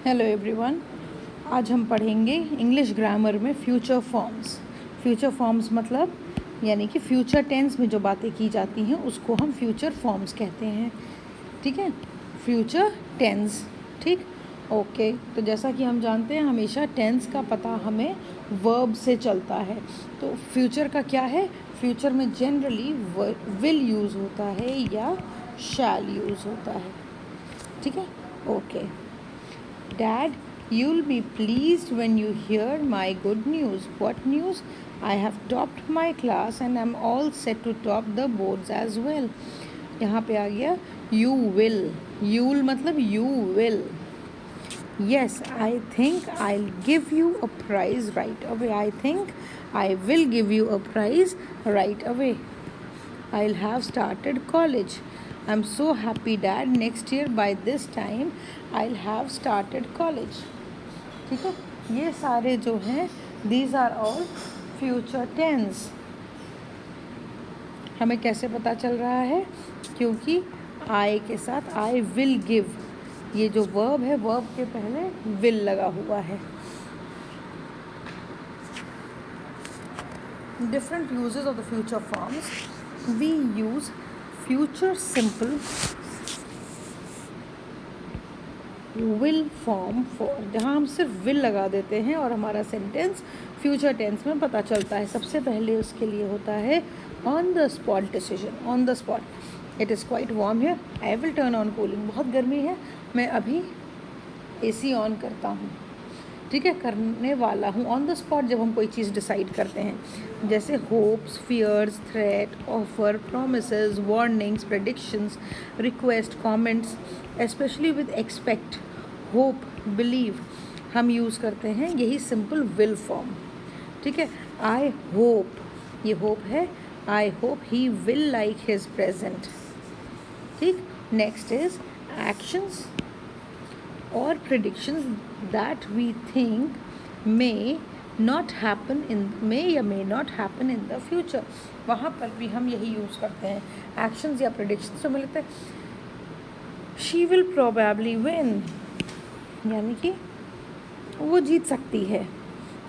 Hello everyone. आज हम पढ़ेंगे इंग्लिश ग्रामर में फ्यूचर फॉर्म्स। फ्यूचर फॉर्म्स मतलब यानी कि फ्यूचर टेंस में जो बातें की जाती हैं उसको हम फ्यूचर फॉर्म्स कहते हैं। ठीक है, फ्यूचर टेंस। ठीक, ओके। तो जैसा कि हम जानते हैं हमेशा टेंस का पता हमें वर्ब से चलता है। तो फ्यूचर का क्या है? फ्यूचर में जनरली विल यूज़ होता है या शैल यूज़ होता है। ठीक है, okay. Dad, you'll be pleased when you hear my good news. What news? I have topped my class and I'm all set to top the boards as well. यहाँ पे आ गया you will. You'll मतलब you will. Yes, I think I'll give you a prize right away. I think I will give you a prize right away. I'll have started college. I'm so happy, Dad. Next year by this time I'll have started college. ठीक है, ये सारे जो हैं these are all future tense. हमें कैसे पता चल रहा है? क्योंकि I के साथ I will give, ये जो verb है verb के पहले will लगा हुआ है. Different uses of the future forms. We use future simple will form for, जहाँ हम सिर्फ will लगा देते हैं और हमारा सेंटेंस फ्यूचर टेंस में पता चलता है। सबसे पहले उसके लिए होता है on the spot decision. On the spot, it is quite warm here, I will turn on cooling. बहुत गर्मी है, मैं अभी AC ऑन करता हूँ। ठीक है, करने वाला हूँ। ऑन द स्पॉट जब हम कोई चीज़ डिसाइड करते हैं, जैसे hopes, fears, threat, offer, promises, warnings, predictions, request, comments, specially with expect, hope, believe, हम यूज़ करते हैं यही सिंपल विल फॉर्म। ठीक है, आई होप, ये होप है, I hope he will like his present. ठीक, नेक्स्ट इज एक्शंस और predictions that we think may not happen in the future, वहाँ पर भी हम यही यूज़ करते हैं actions या predictions। तो हमें लगता है she will probably win, यानी कि वो जीत सकती है,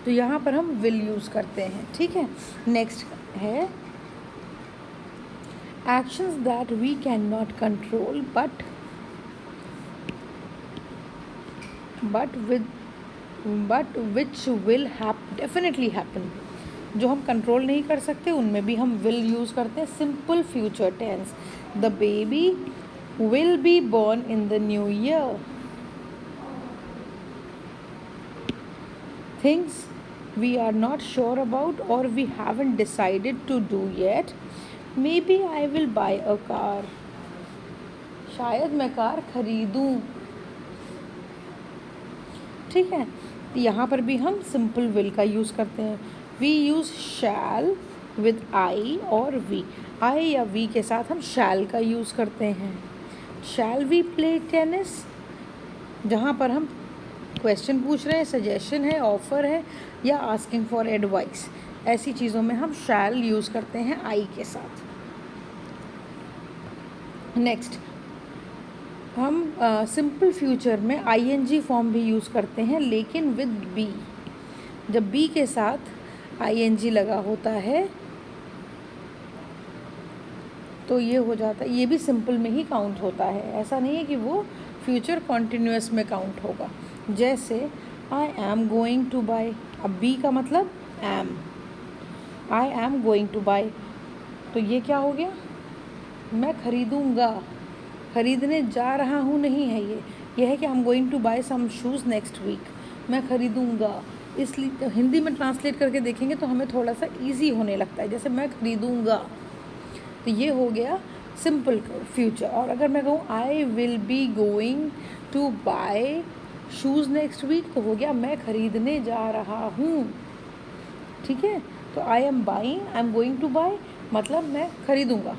तो यहाँ पर हम will यूज़ करते हैं। ठीक है, नेक्स्ट है actions that we cannot control but which will definitely happen। जो हम कंट्रोल नहीं कर सकते उनमें भी हम will यूज़ करते हैं। Simple future tense, the baby will be born in the new year। things we are not sure about or we haven't decided to do yet, maybe I will buy a car। शायद मैं car खरीदूँ। ठीक है, यहाँ पर भी हम simple will का यूज़ करते हैं। We use shall with I और वी। आई या वी के साथ हम शैल का यूज़ करते हैं। शैल वी प्ले टेनिस, जहाँ पर हम क्वेश्चन पूछ रहे हैं, सजेशन है, ऑफर है या आस्किंग फॉर एडवाइस, ऐसी चीज़ों में हम शैल यूज़ करते हैं आई के साथ। नेक्स्ट, हम सिंपल फ्यूचर में ING फॉर्म भी यूज़ करते हैं, लेकिन विद बी। जब बी के साथ ING लगा होता है तो ये हो जाता है, ये भी सिंपल में ही काउंट होता है। ऐसा नहीं है कि वो फ्यूचर कॉन्टिन्यूस में काउंट होगा। जैसे I am going to buy, अब बी का मतलब am, I am going to buy, तो ये क्या हो गया? मैं खरीदूँगा, खरीदने जा रहा हूँ नहीं है ये है कि I am going to buy some shoes next week, मैं खरीदूँगा। इसलिए तो हिंदी में ट्रांसलेट करके देखेंगे तो हमें थोड़ा सा इजी होने लगता है, जैसे मैं खरीदूँगा, तो ये हो गया सिंपल फ्यूचर। और अगर मैं कहूँ I will be going to buy shoes next week, तो हो गया मैं खरीदने जा रहा हूँ। ठीक है, तो I am buying, I am going to buy मतलब मैं खरीदूँगा,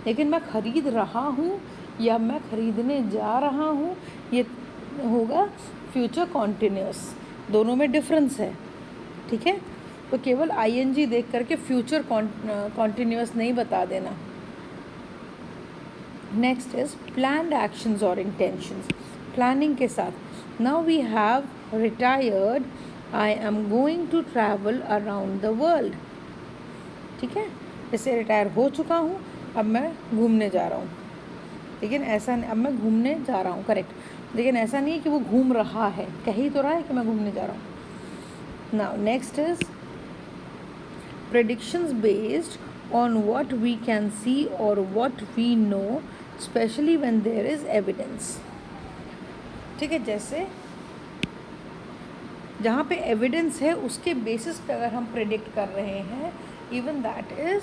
लेकिन मैं खरीद रहा हूँ या मैं खरीदने जा रहा हूँ, ये होगा फ्यूचर कॉन्टिन्यूस। दोनों में डिफरेंस है। ठीक है, तो केवल ING देख करके फ्यूचर कॉन्टिन्यूस नहीं बता देना। नेक्स्ट इज प्लान्ड एक्शंस और इंटेंशंस। प्लानिंग के साथ now we have retired, I am going to travel around the world. ठीक है, जैसे रिटायर हो चुका हूँ, अब मैं घूमने जा रहा हूँ। लेकिन ऐसा नहीं, अब मैं घूमने जा रहा हूँ, करेक्ट। लेकिन ऐसा नहीं है कि वो घूम रहा है, कह ही तो रहा है कि मैं घूमने जा रहा हूँ। Now next is predictions based on what we can see or what we know, especially when there is evidence। ठीक है, जैसे जहाँ पे एविडेंस है उसके बेसिस पे अगर हम प्रेडिक्ट कर रहे हैं, even that is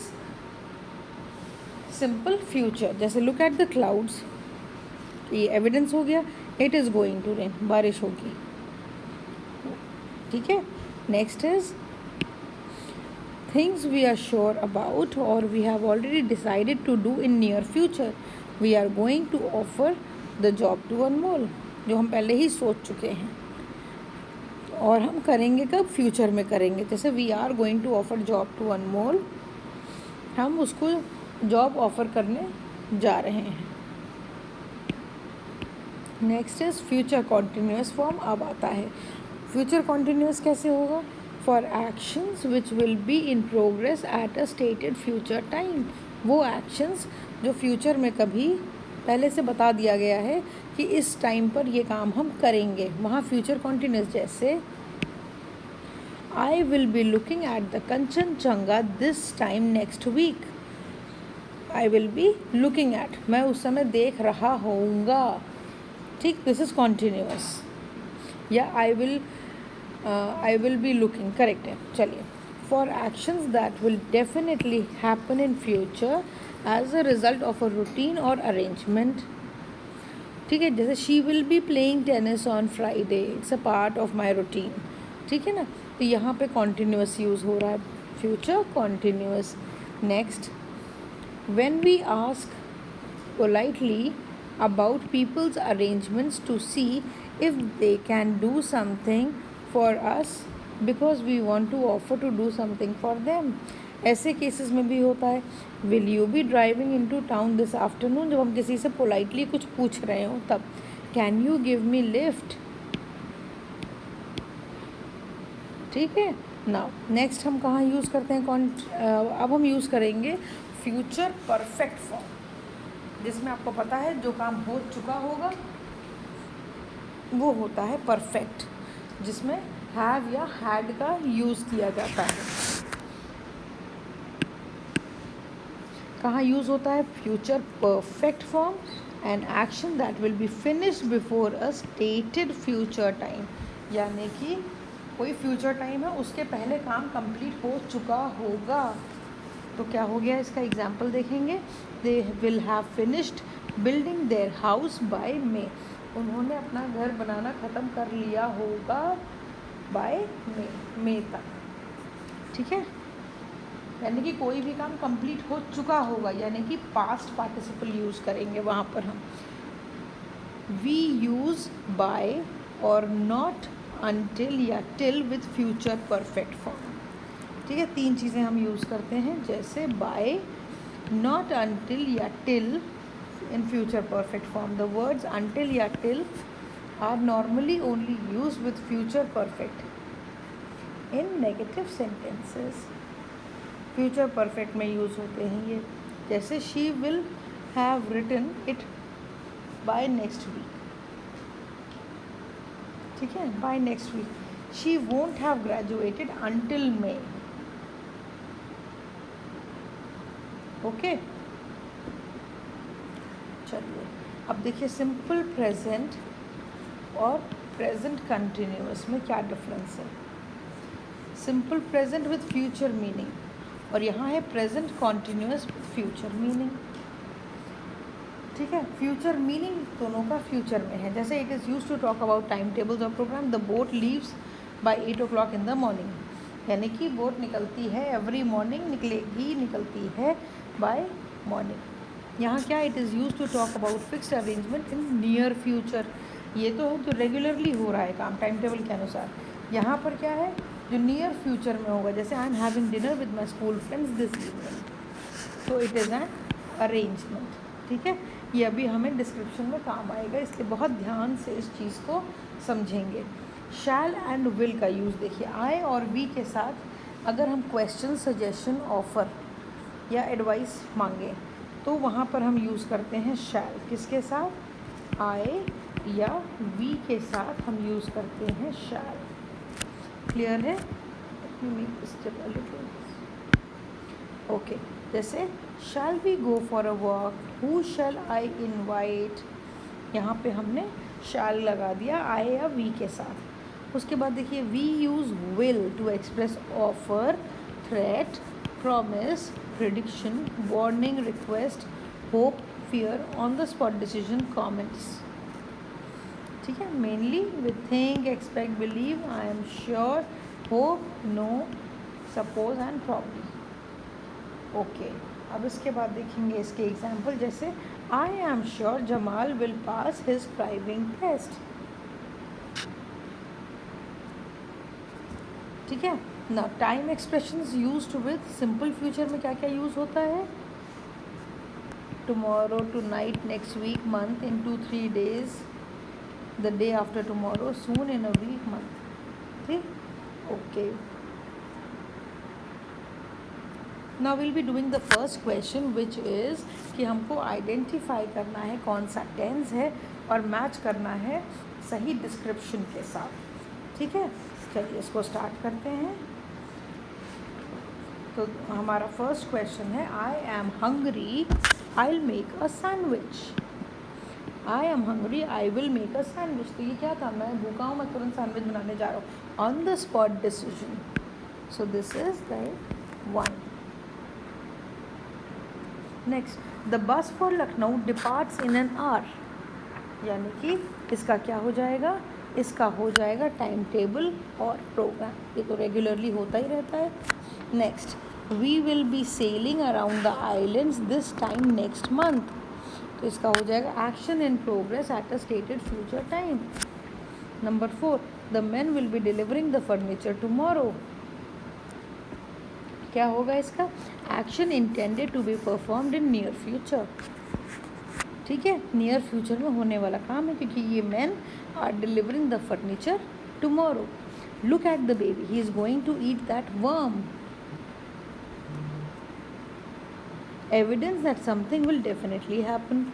simple future. जैसे लुक एट द क्लाउड्स, ये एविडेंस हो गया, it is going to rain, बारिश होगी। ठीक है, next is things we are sure about or we have already decided to do in near future, we are going to offer the job to Anmol, जो हम पहले ही सोच चुके हैं और हम करेंगे कब, फ्यूचर में करेंगे। जैसे we are going to offer job to Anmol, हम उसको जॉब ऑफर करने जा रहे हैं। Next is future continuous form. अब आता है फ्यूचर कॉन्टिन्यूस कैसे होगा, for actions which will be in progress at a stated future time. वो एक्शंस जो फ्यूचर में कभी पहले से बता दिया गया है कि इस टाइम पर ये काम हम करेंगे, वहाँ फ्यूचर कॉन्टिन्यूस। जैसे I will be looking at the Kanchenjunga this time next week. I will be looking at, मैं उस समय देख रहा होऊंगा। ठीक, दिस इज़ कॉन्टिन्यूस। या I will be looking, correct है। चलिए, for actions that will definitely happen in future as a result of a routine और अरेंजमेंट। ठीक है, जैसे she will be playing tennis on Friday, it's a part of my routine. ठीक है ना, तो यहाँ पे कॉन्टिन्यूस यूज़ हो रहा है, future continuous. Next, when we ask politely about people's arrangements to see if they can do something for us because we want to offer to do something for them। ऐसे cases में भी होता है, will you be driving into town this afternoon, जब हम किसी से politely कुछ पूछ रहे हो तब। Can you give me lift. ठीक है, नाउ नेक्स्ट हम कहाँ यूज़ करते हैं, अब हम यूज़ करेंगे फ्यूचर परफेक्ट फॉर्म, जिसमें आपको पता है जो काम हो चुका होगा वो होता है परफेक्ट, जिसमें हैव या हैड का यूज़ किया जाता है। कहाँ यूज़ होता है, future perfect form, an action that will be finished before a stated future time. यानी कि कोई फ्यूचर टाइम है, उसके पहले काम कंप्लीट हो चुका होगा। तो क्या हो गया, इसका एग्जाम्पल देखेंगे। They will have finished building their house by May, उन्होंने अपना घर बनाना ख़त्म कर लिया होगा बाय मे तक। ठीक है, यानी कि कोई भी काम कंप्लीट हो चुका होगा, यानी कि पास्ट पार्टिसिपल यूज़ करेंगे वहाँ पर हम। वी यूज़ बाय और नॉट अनटिल या till with future perfect form. ठीक है, तीन चीज़ें हम यूज़ करते हैं, जैसे बाय, नॉट अनटिल या till in future perfect form. The words until या till are normally only use with future perfect in negative sentences. Future perfect में यूज़ होते हैं ये, जैसे she will have written it by next week. ठीक है, by next week. She won't have graduated until may. Okay, चलिए अब देखिए सिंपल प्रेजेंट और प्रेजेंट कंटिन्यूअस में क्या डिफरेंस है। Simple present with future meaning, और यहाँ है present continuous with future meaning. ठीक है, फ्यूचर मीनिंग दोनों का फ्यूचर में है। जैसे it is use to talk about time tables और programme. The boat leaves by 8 o'clock in the morning, यानी कि बोट निकलती है एवरी मॉर्निंग, निकलती है बाय मॉर्निंग। यहाँ क्या, it is use to talk about fixed arrangement in near future. ये तो है जो रेगुलरली हो रहा है काम टाइम टेबल के अनुसार। यहाँ पर क्या है, जो नियर फ्यूचर में होगा, जैसे I am having dinner with my school friends this evening, तो इट इज़ एन अरेंजमेंट। ठीक है, ये अभी हमें डिस्क्रिप्शन में काम आएगा, इसलिए बहुत ध्यान से इस चीज़ को समझेंगे। शैल एंड विल का यूज़ देखिए, आई और वी के साथ अगर हम क्वेश्चन, सजेशन, ऑफ़र या एडवाइस मांगे तो वहाँ पर हम यूज़ करते हैं शैल। किसके साथ? आई या वी के साथ हम यूज़ करते हैं शैल। क्लियर है? ओके, जैसे shall we go for a walk, who shall I invite, यहाँ पे हमने शैल लगा दिया आई या वी के साथ। उसके बाद देखिए we use will to express offer, threat, promise, prediction, warning, request, hope, fear, on the spot decision, comments. ठीक है, mainly with think, expect, believe, I am sure, hope, know, suppose and probably. Okay, अब इसके बाद देखेंगे इसके example, जैसे I am sure Jamal will pass his driving test. ठीक है ना। Time expressions used with simple future में क्या क्या यूज़ होता है? Tomorrow, to night, next week, month, in 2-3 days, the day after tomorrow, soon, in a week, month. ठीक, okay. Now will be doing the first question which is कि हमको identify करना है कौन सा टेंस है और मैच करना है सही डिस्क्रिप्शन के साथ। ठीक है, चलिए इसको स्टार्ट करते हैं। तो हमारा फर्स्ट क्वेश्चन है I am hungry, I will make a sandwich. I am hungry, I will make a sandwich. तो ये क्या था? मैं भूखा हूँ, मैं तुरंत सैंडविच बनाने जा रहा हूँ। On the spot decision, so this is the one. Next, the bus for Lucknow departs in an hour, यानी कि इसका क्या हो जाएगा? इसका हो जाएगा टाइम टेबल और प्रोग्राम। ये तो रेगुलरली होता ही रहता है। Next, we will be sailing around the islands this time next month. तो इसका हो जाएगा action in progress at a stated future time. Number 4, the man will be delivering the furniture tomorrow. क्या होगा इसका? Action intended to be performed in near future. ठीक है, near future में होने वाला काम है, क्योंकि ये man are delivering the furniture tomorrow. Look at the baby, he is going to eat that worm. Evidence that something will definitely happen.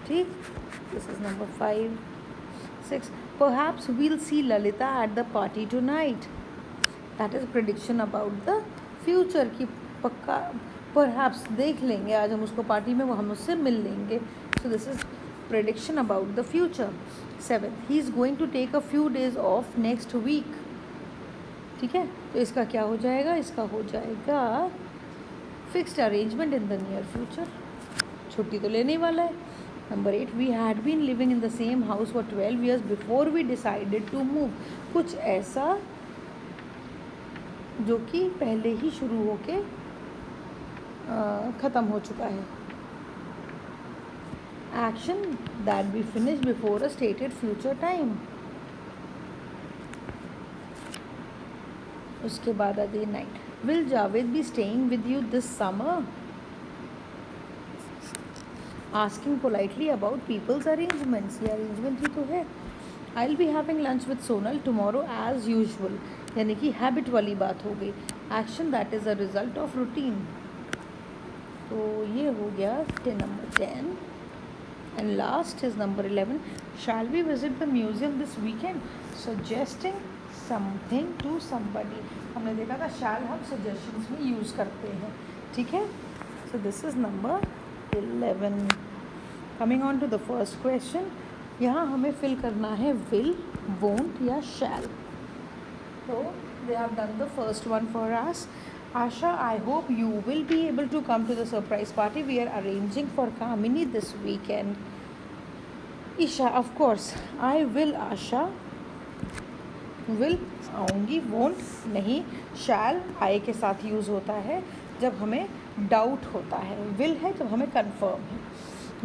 ठीक, this is number 5. 6, perhaps we'll see Lalita at the party tonight. That is prediction about the future कि पक्का perhaps देख लेंगे आज हम उसको party में, वो हम उससे मिल लेंगे। So this is prediction about the future. 7, he is going to take a few days off next week. ठीक है, तो इसका क्या हो जाएगा? इसका हो जाएगा fixed arrangement in the near future, छुट्टी तो लेने वाला है। Number 8, we had been living in the same house for 12 years before we decided to move. कुछ ऐसा जो कि पहले ही शुरू होके ख़त्म हो चुका है। Action that be finish before a stated future time. उसके बाद आ जाइए 9, will Javed be staying with you this summer. Asking politely about people's arrangements, ये अरेंजमेंट ही तो है। I will be having lunch with Sonal tomorrow as usual, यानी कि हैबिट वाली बात हो गई। Action that is a result of routine. तो ये हो गया number 10 and last is number 11, shall we visit the museum this weekend, suggesting something to somebody. हमने देखा था शैल हम सजेशंस में यूज़ करते हैं। ठीक है, so this is number 11. Coming on to the first question, यहाँ हमें फिल करना है विल, वोंट या शैल। So they have done the first one for us. Asha, I hope you will be able to come to the surprise party we are arranging for Kamini this weekend. Isha, of course, I will. Asha, will आऊँगी, won't नहीं। shall I के साथ use होता है जब हमें doubt होता है, will है जब हमें कंफर्म है।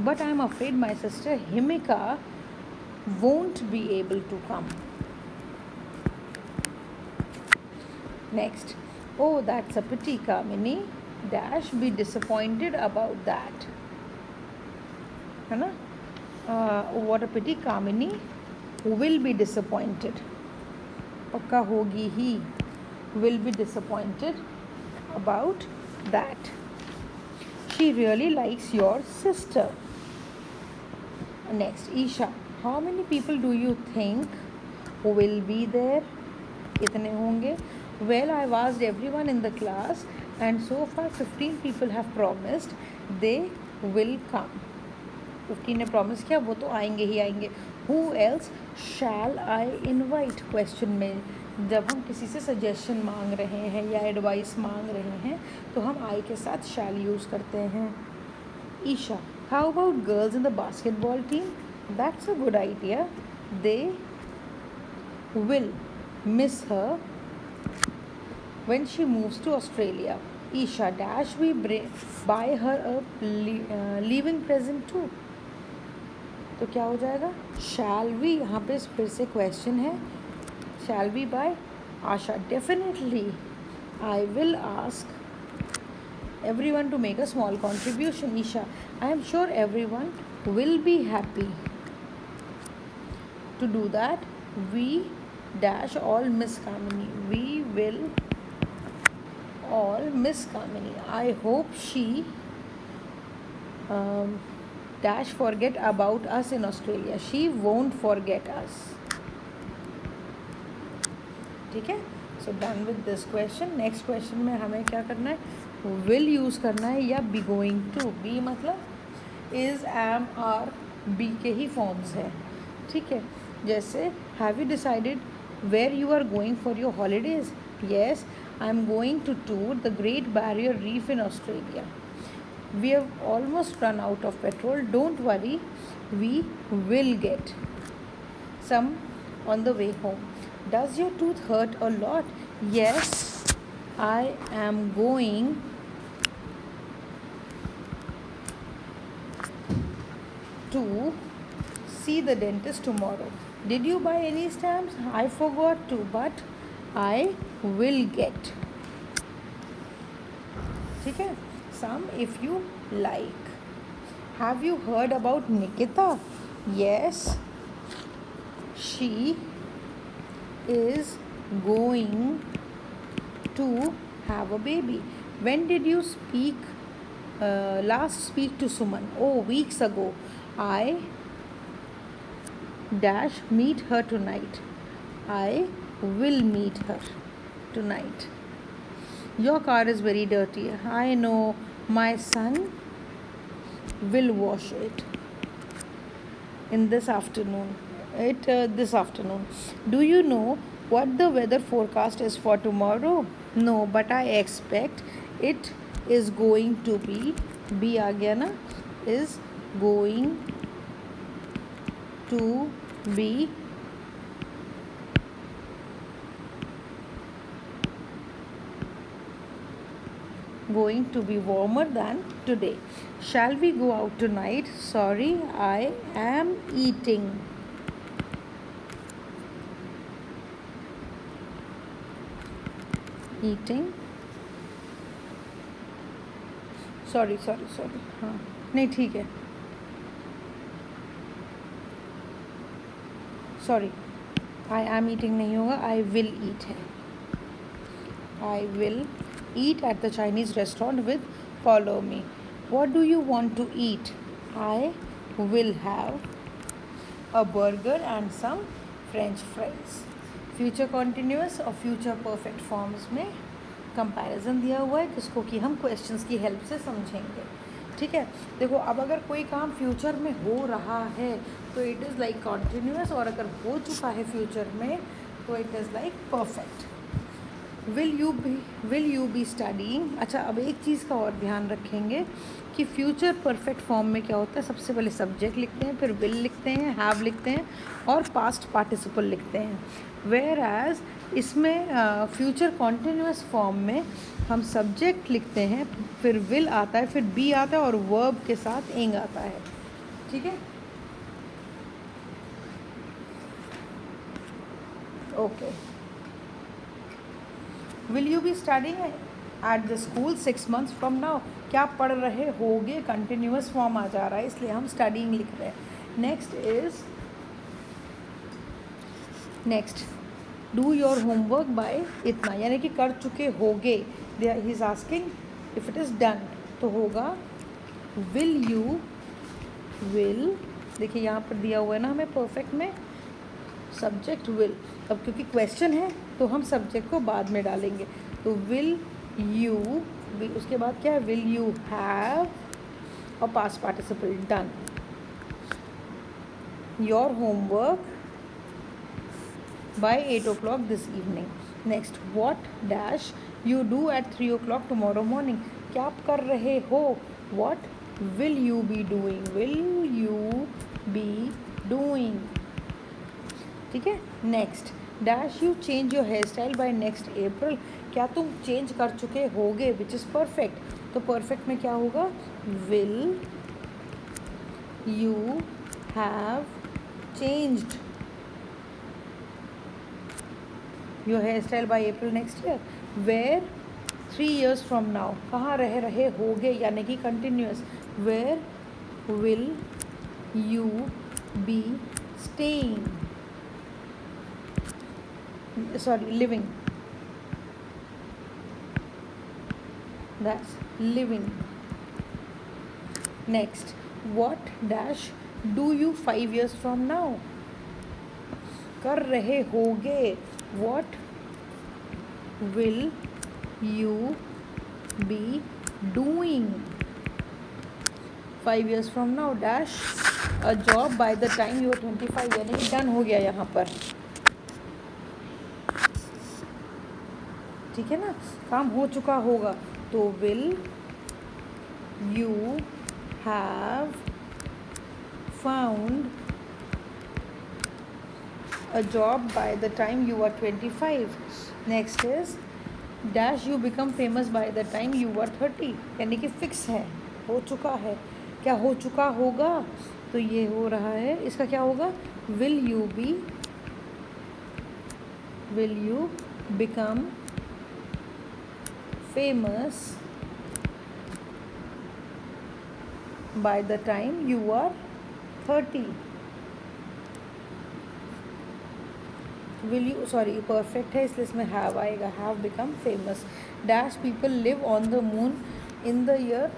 But I am afraid my sister Himika won't be able to come. Next, oh that's a pity, Kamini dash be disappointed about that. है ना. What a pity. Kamini will be disappointed. पक्का होगी ही. Will be disappointed about that. She really likes your sister. Next, Isha. How many people do you think will be there? कितने होंगे? Well, I've asked everyone in the class and so far 15 people have promised they will come. 15 ने promise किया, वो तो आएंगे ही आएंगे. Who else shall I invite? Question में जब हम किसी से सजेशन मांग रहे हैं या एडवाइस मांग रहे हैं तो हम आई के साथ शैल यूज़ करते हैं. Isha. How about girls in the basketball team? That's a good idea. They will miss her when she moves to Australia. Isha. Dash we buy her a leaving present too. तो क्या हो जाएगा? Shall we. यहाँ पे फिर से question है. Shall we buy? Asha. Definitely. I will ask everyone to make a small contribution. Isha. I am sure everyone will be happy to do that. We dash all miss Kamini. We will all miss Kamini. I hope she dash forget about us in Australia. She won't forget us. ठीक है. So done with this question. Next question में हमें क्या करना है? Will use करना है या बी गोइंग टू. बी मतलब इज़, एम, आर, बी के ही फॉर्म्स हैं. ठीक है. जैसे have you decided where you are going for your holidays? Yes, I am going to tour the Great Barrier Reef in Australia. We have almost run out of petrol. Don't worry, we will get some on the way home. Does your tooth hurt a lot? Yes, I am going to see the dentist tomorrow. Did you buy any stamps? I forgot to, but I will get. ठीक है. Some if you like. Have you heard about Nikita? Yes, she is going to have a baby. When did you last speak to Suman? Oh, weeks ago. I dash meet her tonight. I will meet her tonight. Your car is very dirty. I know. My son will wash it in this afternoon. This afternoon. Do you know what the weather forecast is for tomorrow? No, but I expect it is going to be. Be आ गया ना? Is going to be warmer than today. Shall we go out tonight? Sorry, I am eating. Sorry. हाँ, नहीं ठीक है. Sorry, I am eating नहीं होगा. I will eat है. I will eat at the Chinese restaurant with follow me. What do you want to eat? I will have a burger and some French fries. Future continuous और future perfect forms में comparison दिया हुआ है जिसको कि हम questions की help से समझेंगे. ठीक है. देखो, अब अगर कोई काम फ्यूचर में हो रहा है तो इट इज़ लाइक कॉन्टिन्यूस, और अगर हो चुका है फ्यूचर में तो it is like perfect. Will you be studying. अच्छा, अब एक चीज़ का और ध्यान रखेंगे कि फ्यूचर परफेक्ट फॉर्म में क्या होता है. सबसे पहले सब्जेक्ट लिखते हैं, फिर विल लिखते हैं, हैव लिखते हैं और पास्ट पार्टिसिपल लिखते हैं. वेयर एज इसमें फ्यूचर कॉन्टिन्यूस फॉर्म में हम सब्जेक्ट लिखते हैं, फिर विल आता है, फिर बी आता है और वर्ब के साथ एंग आता है. ठीक है. Okay. Will you be studying? At the school 6 months from now. क्या पढ़ रहे होगे, कंटिन्यूस फॉर्म आ जा रहा है इसलिए हम स्टडिंग लिख रहे हैं। Next do your homework by इतना, यानी कि कर चुके होगे। He is asking if it is done, तो होगा विल यू, विल, देखिए यहाँ पर दिया हुआ है ना हमें परफेक्ट में सब्जेक्ट विल। अब क्योंकि क्वेश्चन है तो हम सब्जेक्ट को बाद में डालेंगे, तो विल यू, उसके बाद क्या है, विल यू हैव और past participle done your homework by 8 o'clock this evening. Next, what dash you do at 3 o'clock tomorrow morning. क्या आप कर रहे हो, what will you be doing, will you be doing, ठीक है। Next, dash you change your hairstyle by next April. क्या तुम change कर चुके होगे, विच इज़ परफेक्ट, तो परफेक्ट में क्या होगा, will you have changed your hairstyle by April next year. Where 3 years from now, कहाँ रह रहे होगे यानी कि continuous. Where will you be staying, sorry, living, that's living. Next, what dash do you 5 years from now, कर रहे होगे, what will you be doing 5 years from now, dash a job by the time you are 25, यानी कि done हो गया यहाँ पर, ठीक है ना, काम हो चुका होगा, तो will you have found a job by the time you are 25. Next is dash you become famous by the time you are 30, यानी कि फिक्स है, हो चुका है। क्या हो चुका होगा, तो ये हो रहा है, इसका क्या होगा, will you become famous by the time you are 30. will you, sorry, perfect है इसलिए इसमें हैव आएगा, have become famous. Dash people live on the moon in the year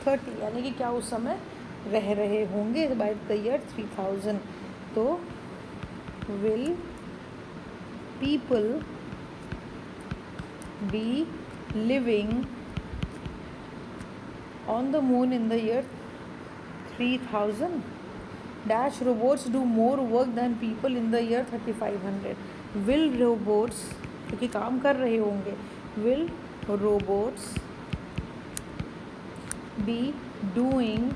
30, यानी कि क्या उस समय रह रहे होंगे बाय द ईयर 3000, तो will people be living on the moon in the year 3000. Dash robots do more work than people in the year 3500. Will robots, क्योंकि काम कर रहे होंगे, will robots be doing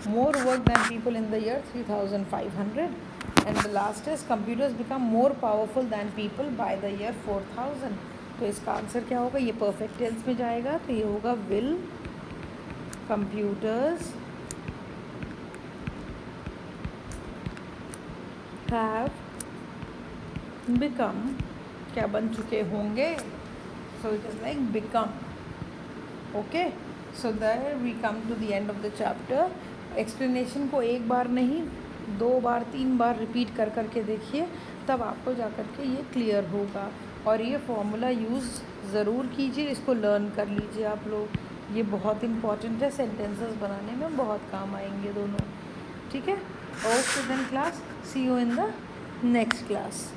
more work than people in the year 3500. And the last is computers become more powerful than people by the year 4000. तो इसका answer क्या होगा, ये परफेक्ट टेंस में जाएगा, तो ये होगा will computers have become, क्या बन चुके होंगे, so it is like become. Okay, so there we come to the end of the chapter. Explanation को एक बार नहीं 2 बार 3 बार रिपीट कर करके देखिए, तब आपको जा कर के ये क्लियर होगा। और ये फॉर्मूला यूज़ ज़रूर कीजिए, इसको लर्न कर लीजिए आप लोग, ये बहुत इम्पॉर्टेंट है, सेंटेंसेस बनाने में बहुत काम आएंगे दोनों, ठीक है। Okay then class, see you in the next class.